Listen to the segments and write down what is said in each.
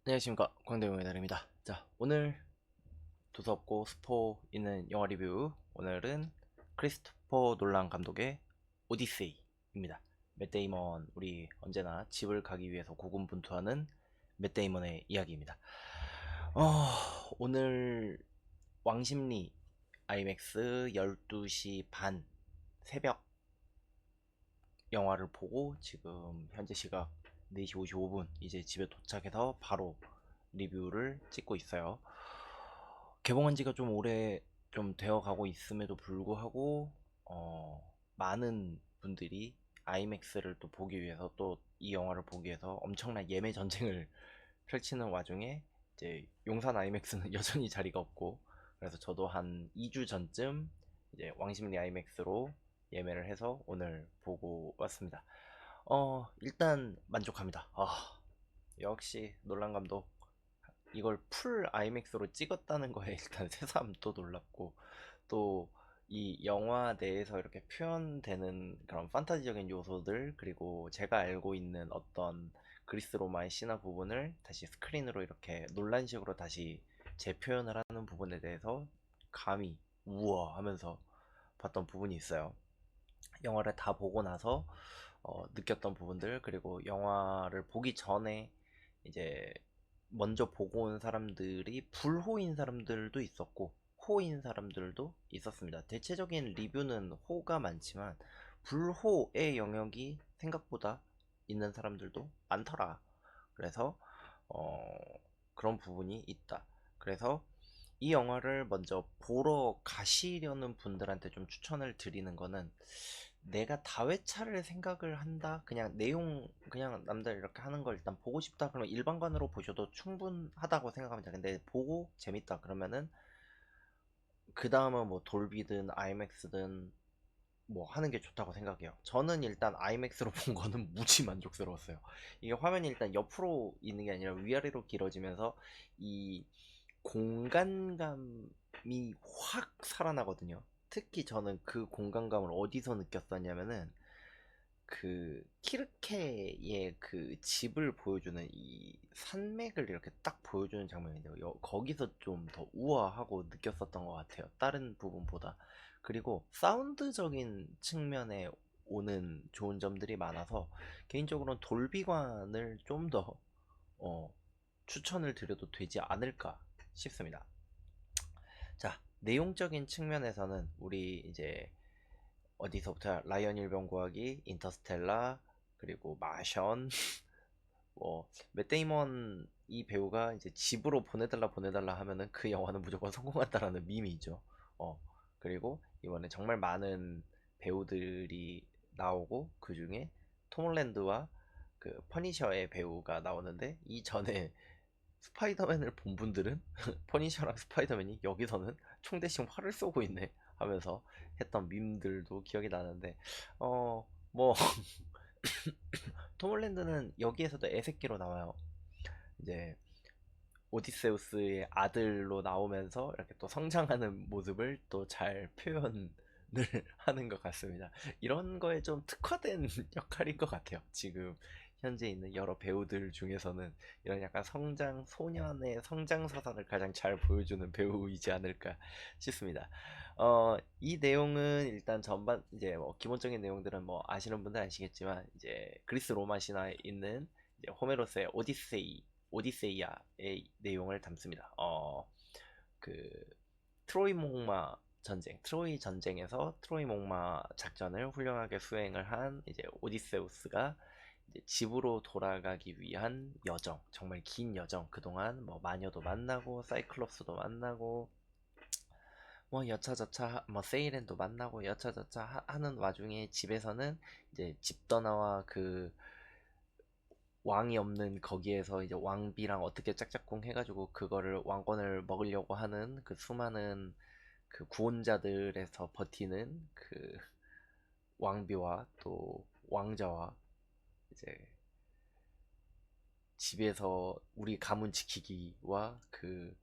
안녕하십니까, 광대용의 달입니다. 자, 오늘 두서없고 스포 있는 영화 리뷰. 오늘은 크리스토퍼 놀란 감독의 오디세이입니다. 맷 데이먼, 우리 언제나 집을 가기 위해서 고군분투하는 맷 데이먼의 이야기입니다. 오늘 왕십리 아이맥스 12시 반 새벽 영화를 보고 지금 현재 시각 4시 55분 이제 집에 도착해서 바로 리뷰를 찍고 있어요. 개봉한 지가 좀 오래 좀 되어 가고 있음에도 불구하고 많은 분들이 아이맥스를 또 보기 위해서, 또 이 영화를 보기 위해서 엄청난 예매 전쟁을 펼치는 와중에 이제 용산 아이맥스는 여전히 자리가 없고, 그래서 저도 한 2주 전쯤 이제 왕십리 아이맥스로 예매를 해서 오늘 보고 왔습니다. 일단 만족합니다. 역시 놀란 감독, 이걸 풀 아이맥스로 찍었다는 거에 일단 새삼 또 놀랍고, 또 이 영화 내에서 이렇게 표현되는 그런 판타지적인 요소들, 그리고 제가 알고 있는 어떤 그리스 로마의 신화 부분을 다시 스크린으로 이렇게 논란식으로 다시 재표현을 하는 부분에 대해서 감히 우와 하면서 봤던 부분이 있어요. 영화를 다 보고 나서 느꼈던 부분들, 그리고 영화를 보기 전에 이제 먼저 보고 온 사람들이 불호인 사람들도 있었고 호인 사람들도 있었습니다. 대체적인 리뷰는 호가 많지만 불호의 영역이 생각보다 있는 사람들도 많더라. 그래서 어, 그런 부분이 있다. 그래서 이 영화를 먼저 보러 가시려는 분들한테 좀 추천을 드리는 거는, 내가 다회차를 생각을 한다, 그냥 내용 그냥 남들 이렇게 하는 걸 일단 보고 싶다 그러면 일반관으로 보셔도 충분하다고 생각합니다. 근데 보고 재밌다 그러면은 그 다음은 뭐 돌비든 아이맥스든 뭐 하는 게 좋다고 생각해요. 저는 일단 아이맥스로 본 거는 무지 만족스러웠어요. 이게 화면이 일단 옆으로 있는 게 아니라 위아래로 길어지면서 이 공간감이 확 살아나거든요. 특히 저는 그 공간감을 어디서 느꼈었냐면은, 그 키르케의 그 집을 보여주는 이 산맥을 이렇게 딱 보여주는 장면인데요. 거기서 좀 더 우아하고 느꼈었던 것 같아요, 다른 부분보다. 그리고 사운드적인 측면에 오는 좋은 점들이 많아서 개인적으로는 돌비관을 좀 더 추천을 드려도 되지 않을까 싶습니다. 자, 내용적인 측면에서는 우리 이제 어디서부터 라이언 일병구하기, 인터스텔라, 그리고 마션, 뭐 맷데이먼 이 배우가 이제 집으로 보내달라 하면은 그 영화는 무조건 성공한다라는 밈이죠. 어 그리고 이번에 정말 많은 배우들이 나오고, 그 중에 톰 홀랜드와 그 퍼니셔의 배우가 나오는데, 이 전에 스파이더맨을 본 분들은 퍼니셔랑 스파이더맨이 여기서는 총 대신 활을 쏘고 있네 하면서 했던 밈들도 기억이 나는데, 뭐 톰 홀랜드는 여기에서도 애새끼로 나와요. 이제 오디세우스의 아들로 나오면서 이렇게 또 성장하는 모습을 또 잘 표현을 하는 것 같습니다. 이런 거에 좀 특화된 역할인 것 같아요. 지금 현재 있는 여러 배우들 중에서는 이런 약간 성장, 소년의 성장 서사를 가장 잘 보여주는 배우이지 않을까 싶습니다. 이 내용은 일단 전반 이제 뭐 기본적인 내용들은 뭐 아시는 분들 아시겠지만, 이제 그리스 로마 신화에 있는 이제 호메로스의 오디세이아의 내용을 담습니다. 그 트로이 목마 전쟁, 트로이 전쟁에서 트로이 목마 작전을 훌륭하게 수행을 한 이제 오디세우스가 이제 집으로 돌아가기 위한 여정, 정말 긴 여정, 그동안 뭐 마녀도 만나고 사이클롭스도 만나고 뭐 여차저차 뭐 세이렌도 만나고 여차저차 하는 와중에, 집에서는 이제 집더나와 그 왕이 없는 거기에서 이제 왕비랑 어떻게 짝짝꿍 해가지고 그거를 왕권을 먹으려고 하는 그 수많은 그 구원자들에서 버티는 그 왕비와 또 왕자와 이제 집에서 우리 가문 지키기와 그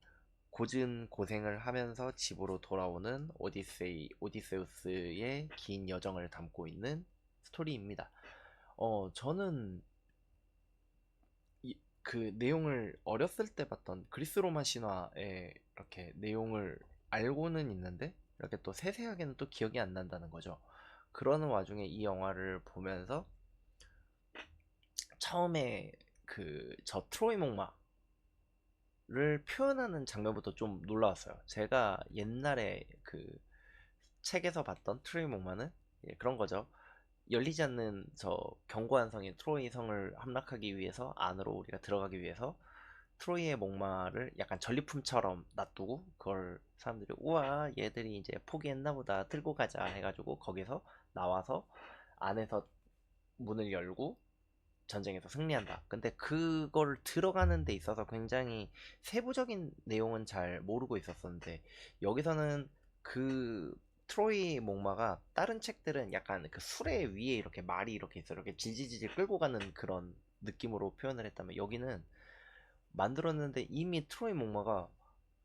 고진 고생을 하면서 집으로 돌아오는 오디세우스의 긴 여정을 담고 있는 스토리입니다. 저는 그 내용을 어렸을 때 봤던 그리스 로마 신화의 이렇게 내용을 알고는 있는데 이렇게 또 세세하게는 또 기억이 안 난다는 거죠. 그러는 와중에 이 영화를 보면서 처음에 그 저 트로이 목마를 표현하는 장면부터 좀 놀라웠어요. 제가 옛날에 그 책에서 봤던 트로이 목마는 그런 거죠. 열리지 않는 저 견고한 성인 트로이 성을 함락하기 위해서 안으로 우리가 들어가기 위해서 트로이의 목마를 약간 전리품처럼 놔두고 그걸 사람들이 우와 얘들이 이제 포기했나 보다 들고 가자 해가지고 거기서 나와서 안에서 문을 열고 전쟁에서 승리한다. 근데 그걸 들어가는 데 있어서 굉장히 세부적인 내용은 잘 모르고 있었었는데 여기서는 그 트로이 목마가 다른 책들은 약간 그 수레 위에 이렇게 말이 이렇게 있어 이렇게 질질질 끌고 가는 그런 느낌으로 표현을 했다면 여기는 만들었는데 이미 트로이 목마가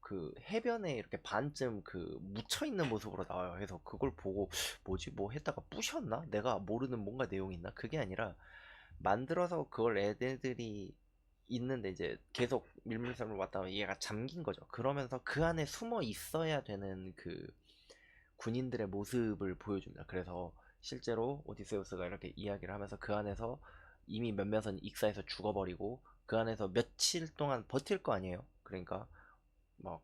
그 해변에 이렇게 반쯤 그 묻혀 있는 모습으로 나와요. 그래서 그걸 보고 뭐지 뭐 했다가 부셨나? 내가 모르는 뭔가 내용이 있나? 그게 아니라 만들어서 그걸 애들이 있는데 이제 계속 밀물섬을 왔다 가면 얘가 잠긴 거죠. 그러면서 그 안에 숨어 있어야 되는 그 군인들의 모습을 보여줍니다. 그래서 실제로 오디세우스가 이렇게 이야기를 하면서 그 안에서 이미 몇몇은 익사해서 죽어버리고 그 안에서 며칠 동안 버틸 거 아니에요. 그러니까 막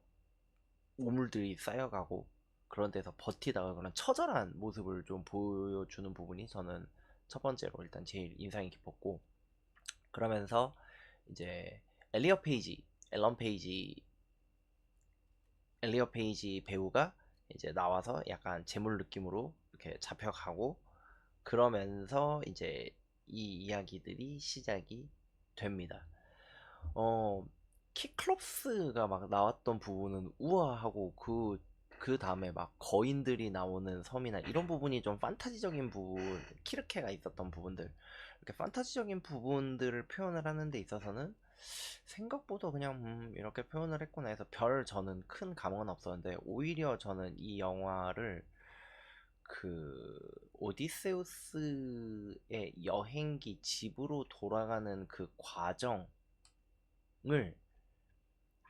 오물들이 쌓여가고 그런 데서 버티다가 그런 처절한 모습을 좀 보여주는 부분이 저는 첫 번째로 일단 제일 인상이 깊었고 그러면서 이제 엘리어 페이지, 앨런 페이지, 엘리어 페이지 배우가 이제 나와서 약간 재물 느낌으로 이렇게 잡혀가고 그러면서 이제 이 이야기들이 시작이 됩니다. 어, 키클롭스가 막 나왔던 부분은 우아하고 그 다음에 막 거인들이 나오는 섬이나 이런 부분이 좀 판타지적인 부분, 키르케가 있었던 부분들, 이렇게 판타지적인 부분들을 표현을 하는 데 있어서는 생각보다 그냥 이렇게 표현을 했구나 해서 별 저는 큰 감흥은 없었는데 오히려 저는 이 영화를 그 오디세우스의 여행기 집으로 돌아가는 그 과정을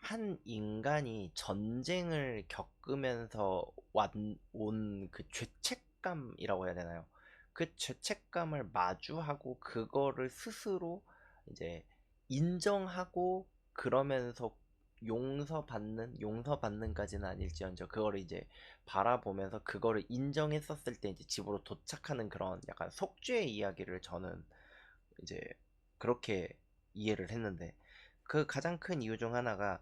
한 인간이 전쟁을 겪으면서 온 그 죄책감이라고 해야 되나요? 그 죄책감을 마주하고 그거를 스스로 이제 인정하고 그러면서 용서받는까지는 아닐지언정 그거를 이제 바라보면서 그거를 인정했었을 때 이제 집으로 도착하는 그런 약간 속죄의 이야기를 저는 이제 그렇게 이해를 했는데 그 가장 큰 이유 중 하나가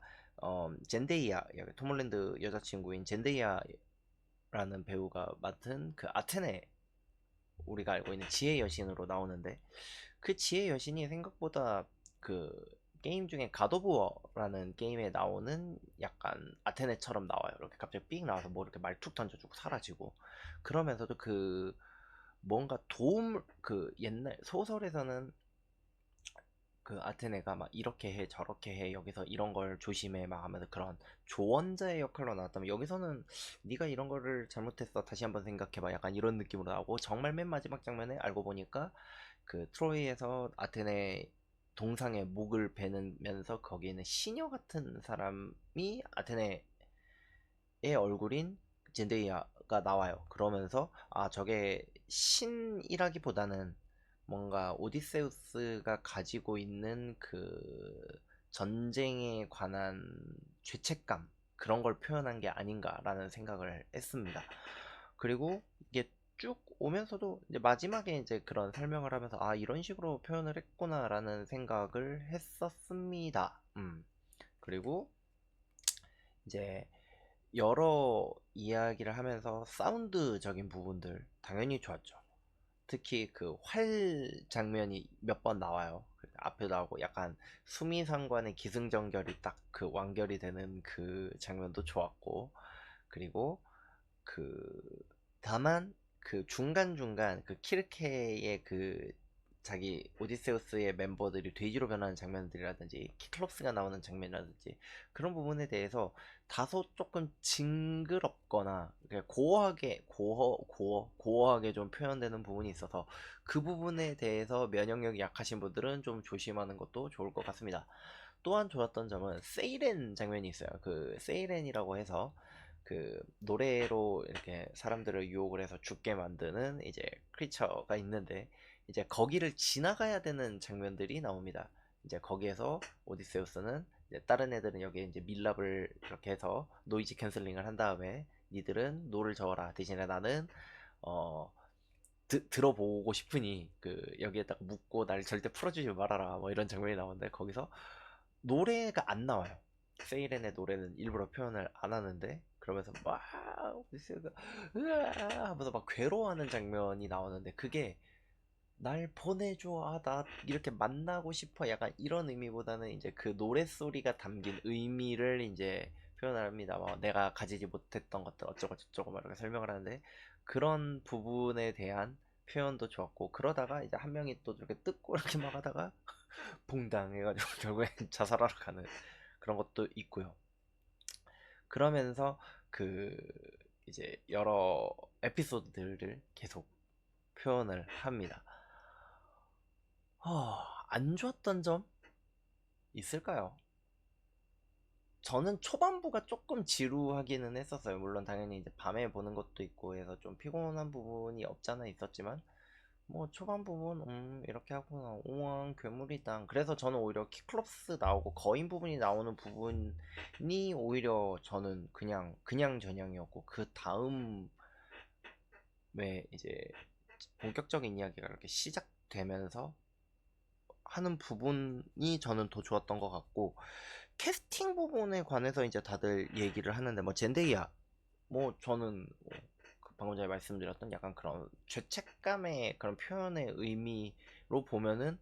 젠데이아 톰 홀랜드 여자친구인 젠데이아라는 배우가 맡은 그 아테네 우리가 알고 있는 지혜 여신으로 나오는데 그 지혜 여신이 생각보다 그 게임 중에 갓오브워라는 게임에 나오는 약간 아테네처럼 나와요. 이렇게 갑자기 삑 나와서 뭐 이렇게 말툭 던져주고 사라지고 그러면서도 그 뭔가 도움 그 옛날 소설에서는 그 아테네가 막 이렇게 해 저렇게 해 여기서 이런 걸 조심해 막 하면서 그런 조언자의 역할로 나왔다면 여기서는 네가 이런 거를 잘못했어 다시 한번 생각해봐 약간 이런 느낌으로 나오고 정말 맨 마지막 장면에 알고 보니까 그 트로이에서 아테네 동상에 목을 베면서 거기에 있는 시녀 같은 사람이 아테네의 얼굴인 젠데이아가 나와요. 그러면서 아 저게 신이라기보다는 뭔가 오디세우스가 가지고 있는 그 전쟁에 관한 죄책감 그런 걸 표현한 게 아닌가라는 생각을 했습니다. 그리고 이게 쭉 오면서도 이제 마지막에 이제 그런 설명을 하면서 아 이런 식으로 표현을 했구나라는 생각을 했었습니다. 그리고 이제 여러 이야기를 하면서 사운드적인 부분들 당연히 좋았죠. 특히 그 활 장면이 몇 번 나와요. 앞에 나오고 약간 수미상관의 기승전결이 딱 그 완결이 되는 그 장면도 좋았고 그리고 그 다만 그 중간중간 그 키르케의 그 자기 오디세우스의 멤버들이 돼지로 변하는 장면들이라든지 키클롭스가 나오는 장면이라든지 그런 부분에 대해서 다소 조금 징그럽거나 고어하게 좀 표현되는 부분이 있어서 그 부분에 대해서 면역력이 약하신 분들은 좀 조심하는 것도 좋을 것 같습니다. 또한 좋았던 점은 세이렌 장면이 있어요. 그 세이렌이라고 해서 그 노래로 이렇게 사람들을 유혹을 해서 죽게 만드는 이제 크리처가 있는데 이제 거기를 지나가야 되는 장면들이 나옵니다. 이제 거기에서 오디세우스는 이제 다른 애들은 여기에 이제 밀랍을 이렇게 해서 노이즈 캔슬링을 한 다음에 니들은 노를 저어라 대신에 나는 어 들어보고 싶으니 그 여기에다가 묻고 날 절대 풀어주지 말아라 뭐 이런 장면이 나오는데 거기서 노래가 안 나와요. 세이렌의 노래는 일부러 표현을 안 하는데 그러면서 막 오디세우가 으아 하면서 막 괴로워하는 장면이 나오는데 그게 날 보내줘. 아, 나 이렇게 만나고 싶어. 약간 이런 의미보다는 이제 그 노랫소리가 담긴 의미를 이제 표현을 합니다. 뭐 내가 가지지 못했던 것들 어쩌고 저쩌고 막 이렇게 설명을 하는데 그런 부분에 대한 표현도 좋았고 그러다가 이제 한 명이 또 이렇게 뜯고 이렇게 막 하다가 퐁당 해가지고 결국엔 자살하러 가는 그런 것도 있고요. 그러면서 그 이제 여러 에피소드들을 계속 표현을 합니다. 안 좋았던 점 있을까요? 저는 초반부가 조금 지루하기는 했었어요. 물론 당연히 이제 밤에 보는 것도 있고 해서 좀 피곤한 부분이 없잖아 있었지만 뭐 초반 부분 이렇게 하구나 오왕 괴물이당 그래서 저는 오히려 키클롭스 나오고 거인 부분이 나오는 부분이 오히려 저는 그냥 전형이었고 그 다음에 이제 본격적인 이야기가 이렇게 시작되면서 하는 부분이 저는 더 좋았던 것 같고 캐스팅 부분에 관해서 이제 다들 얘기를 하는데 뭐 젠데이아 뭐 저는 그 방금 전에 말씀드렸던 약간 그런 죄책감의 그런 표현의 의미로 보면은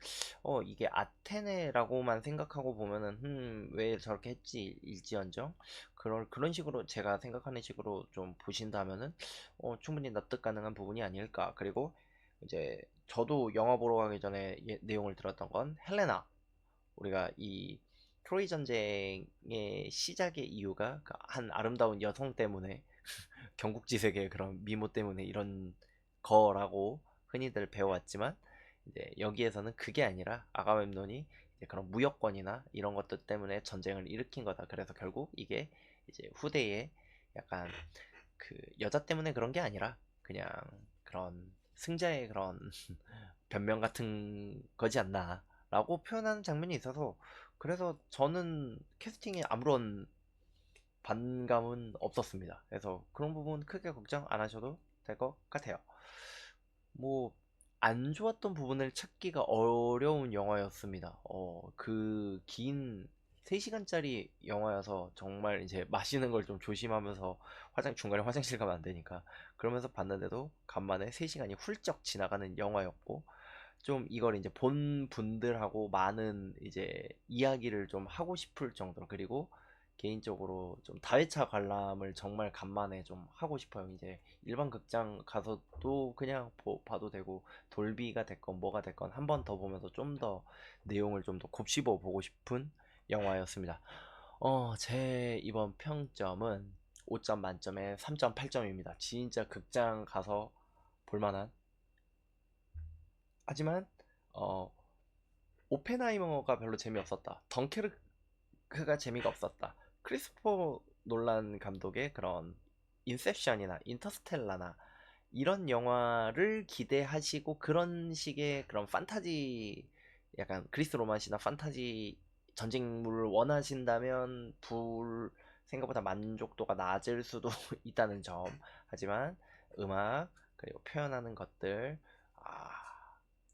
이게 아테네라고만 생각하고 보면은 왜 저렇게 했지 일지언정 그런 식으로 제가 생각하는 식으로 좀 보신다면은 충분히 납득 가능한 부분이 아닐까. 그리고 이제 저도 영화 보러 가기 전에 내용을 들었던 건 헬레나 우리가 이 트로이 전쟁의 시작의 이유가 그한 아름다운 여성 때문에 경국지색의 그런 미모 때문에 이런 거라고 흔히들 배워왔지만 이제 여기에서는 그게 아니라 아가멤논이 이제 그런 무역권이나 이런 것들 때문에 전쟁을 일으킨 거다. 그래서 결국 이게 이제 후대에 약간 그 여자 때문에 그런 게 아니라 그냥 그런 승자의 그런 변명 같은 거지 않나라고 표현하는 장면이 있어서 그래서 저는 캐스팅에 아무런 반감은 없었습니다. 그래서 그런 부분 크게 걱정 안 하셔도 될 것 같아요. 뭐 안 좋았던 부분을 찾기가 어려운 영화였습니다. 그 긴 3시간짜리 영화여서 정말 이제 마시는 걸 좀 조심하면서 중간에 화장실 가면 안 되니까 그러면서 봤는데도 간만에 3시간이 훌쩍 지나가는 영화였고 좀 이걸 이제 본 분들하고 많은 이제 이야기를 좀 하고 싶을 정도로 그리고 개인적으로 좀 다회차 관람을 정말 간만에 좀 하고 싶어요. 이제 일반 극장 가서도 그냥 봐도 되고 돌비가 됐건 뭐가 됐건 한 번 더 보면서 좀 더 내용을 좀 더 곱씹어 보고 싶은 영화였습니다. 제 이번 평점은 5점 만점에 3.8점입니다. 진짜 극장 가서 볼만한 하지만 어 오펜하이머가 별로 재미없었다. 덩케르크가 재미가 없었다. 크리스토퍼 놀란 감독의 그런 인셉션이나 인터스텔라나 이런 영화를 기대하시고 그런 식의 그런 판타지 약간 그리스 로만시나 판타지 전쟁물을 원하신다면 생각보다 만족도가 낮을 수도 있다는 점. 하지만 음악 그리고 표현하는 것들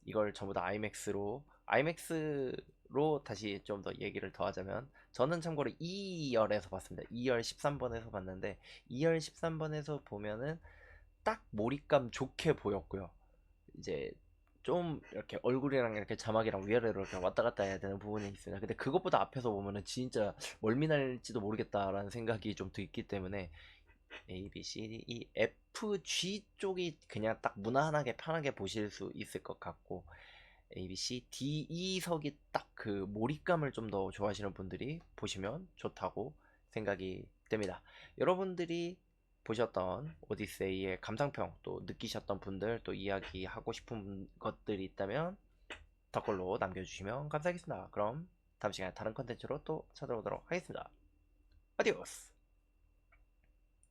이걸 전부 다 아이맥스로 다시 좀 더 얘기를 더 하자면 저는 참고로 2열에서 봤습니다. 2열 13번에서 봤는데 2열 13번에서 보면은 딱 몰입감 좋게 보였고요. 이제 좀 이렇게 얼굴이랑 이렇게 자막이랑 위아래로 이렇게 왔다 갔다 해야 되는 부분이 있습니다. 근데 그것보다 앞에서 보면은 진짜 멀미날지도 모르겠다라는 생각이 좀 들기 때문에 A, B, C, D, E, F, G 쪽이 그냥 딱 무난하게 편하게 보실 수 있을 것 같고 A, B, C, D, E석이 딱 그 몰입감을 좀 더 좋아하시는 분들이 보시면 좋다고 생각이 됩니다. 여러분들이 보셨던 오디세이의 감상평 또 느끼셨던 분들 또 이야기하고 싶은 것들이 있다면 댓글로 남겨주시면 감사하겠습니다. 그럼 다음 시간에 다른 컨텐츠로 또 찾아오도록 하겠습니다. 아디오스!